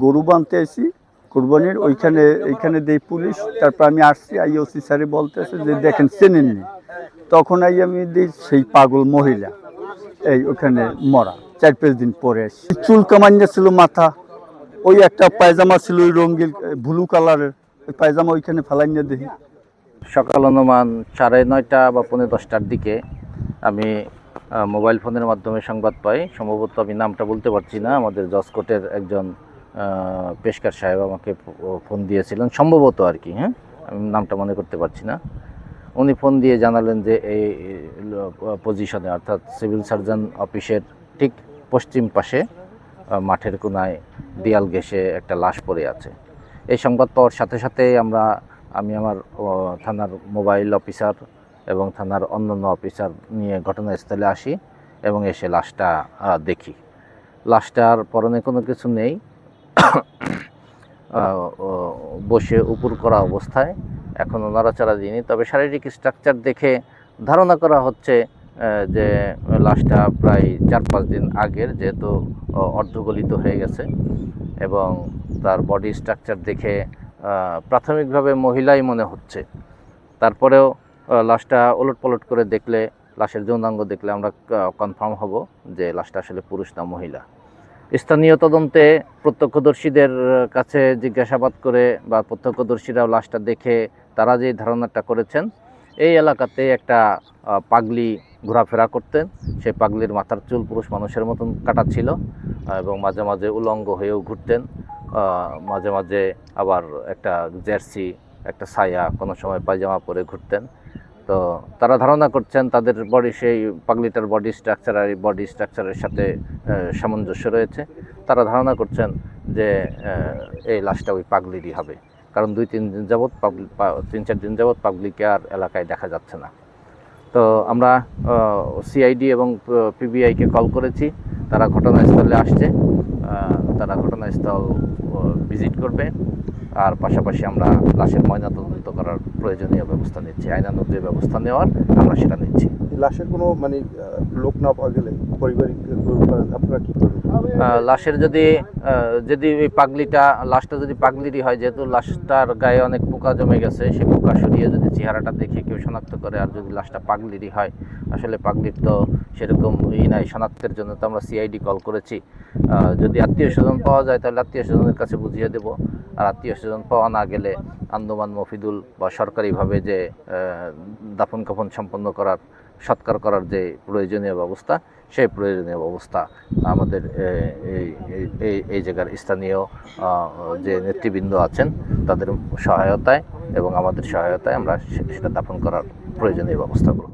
গরু বানতে আইছি কোরবানির এইখানে দেই পুলিশ। তারপর আমি আসছি, আইওসি স্যারে বলতেছে যে দেখেন চেনেননি। তখন আমি দিই সেই পাগল মহিলা এই ওখানে মরা 4-5 দিন পরে আসি। চুল কামাইয়া ছিল মাথা, ওই একটা পায়জামা ছিল ওই রঙিন ব্লু কালারের, ওই পায়জামা ওইখানে ফেলাইয়া দেখি। সকাল অনুমান 9:30 বা 10:45টার দিকে আমি মোবাইল ফোনের মাধ্যমে সংবাদ পাই। সম্ভবত আমি নামটা বলতে পারছি না, আমাদের জজকোর্টের একজন পেশকার সাহেব আমাকে ফোন দিয়েছিলেন সম্ভবত আর কি, হ্যাঁ, আমি নামটা মনে করতে পারছি না। উনি ফোন দিয়ে জানালেন যে এই পজিশনে অর্থাৎ সিভিল সার্জন অফিসের ঠিক পশ্চিম পাশে মাঠের কোনায় দেয়াল ঘেঁষে একটা লাশ পড়ে আছে। এই সংবাদ পাওয়ার সাথে সাথে আমি আমার থানার মোবাইল অফিসার এবং থানার অন্যান্য অফিসার নিয়ে ঘটনাস্থলে আসি এবং এসে লাশটা দেখি। লাশটার পরনে কোনো কিছু নেই, বসে উপর করা অবস্থায়, এখনও নড়াচড়া দিইনি। তবে শারীরিক স্ট্রাকচার দেখে ধারণা করা হচ্ছে যে লাশটা প্রায় 4-5 দিন আগের, যেহেতু অর্ধগলিত হয়ে গেছে। এবং তার বডি স্ট্রাকচার দেখে প্রাথমিকভাবে মহিলাই মনে হচ্ছে। তারপরেও লাশটা ওলটপালট করে দেখলে, লাশের যৌনাঙ্গ দেখলে আমরা কনফার্ম হব যে লাশটা আসলে পুরুষ না মহিলা। স্থানীয় তদন্তে প্রত্যক্ষদর্শীদের কাছে জিজ্ঞাসাবাদ করে বা প্রত্যক্ষদর্শীরাও লাশটা দেখে তারা যে ধারণাটা করেছেন, এই এলাকাতে একটা পাগলি ঘোরাফেরা করতেন। সেই পাগলির মাথার চুল পুরুষ মানুষের মতন কাটা ছিল এবং মাঝে মাঝে উলঙ্গ হয়েও ঘুরতেন। মাঝে মাঝে আবার একটা জার্সি, একটা ছায়া, কোনো সময় পায়জামা পরে ঘুরতেন। তো তারা ধারণা করছেন তাদের সেই পাগলিটার বডি স্ট্রাকচার আর এই বডি স্ট্রাকচারের সাথে সামঞ্জস্য রয়েছে। তারা ধারণা করছেন যে এই লাশটা ওই পাগলিরই হবে, কারণ 3-4 দিন যাবৎ পাগলিকে আর এলাকায় দেখা যাচ্ছে না। তো আমরা সিআইডি এবং পিবিআইকে কল করেছি, তারা ঘটনাস্থলে আসছে, তারা ঘটনাস্থল ভিজিট করবে। আর পাশাপাশি আমরা লাশের ময়নাতদন্ত করার প্রয়োজনীয় ব্যবস্থা নিচ্ছি, আইনানুগ যে ব্যবস্থা নেওয়ার আমরা সেটা নিচ্ছি। লাশের কোনো লোক না পাওয়া গেলে পারিবারিক আপনারা কী করবেন? লাশের যদি ওই লাশটা যদি পাগলিরই হয়, যেহেতু লাশটার গায়ে অনেক পোকা জমে গেছে, সেই পোকা সরিয়ে যদি চেহারাটা দেখে কেউ শনাক্ত করে, আর যদি লাশটা পাগলিরই হয়, আসলে পাগলির তো সেরকম নাই শনাক্তের জন্য, তো আমরা সিআইডি কল করেছি। যদি আত্মীয় স্বজন পাওয়া যায় তাহলে আত্মীয় স্বজনের কাছে বুঝিয়ে দেব, আর আত্মীয় স্বজন পাওয়া না গেলে আন্দোমান মফিদুল বা সরকারিভাবে যে দাফন কাফন সম্পন্ন করার, সৎকার করার যে প্রয়োজনীয় ব্যবস্থা, সেই প্রয়োজনীয় ব্যবস্থা আমাদের এই জায়গার স্থানীয় যে নেতৃবৃন্দ আছেন তাদের সহায়তায় এবং আমাদের সহায়তায় আমরা সেটা দাফন করার প্রয়োজনীয় ব্যবস্থা করব।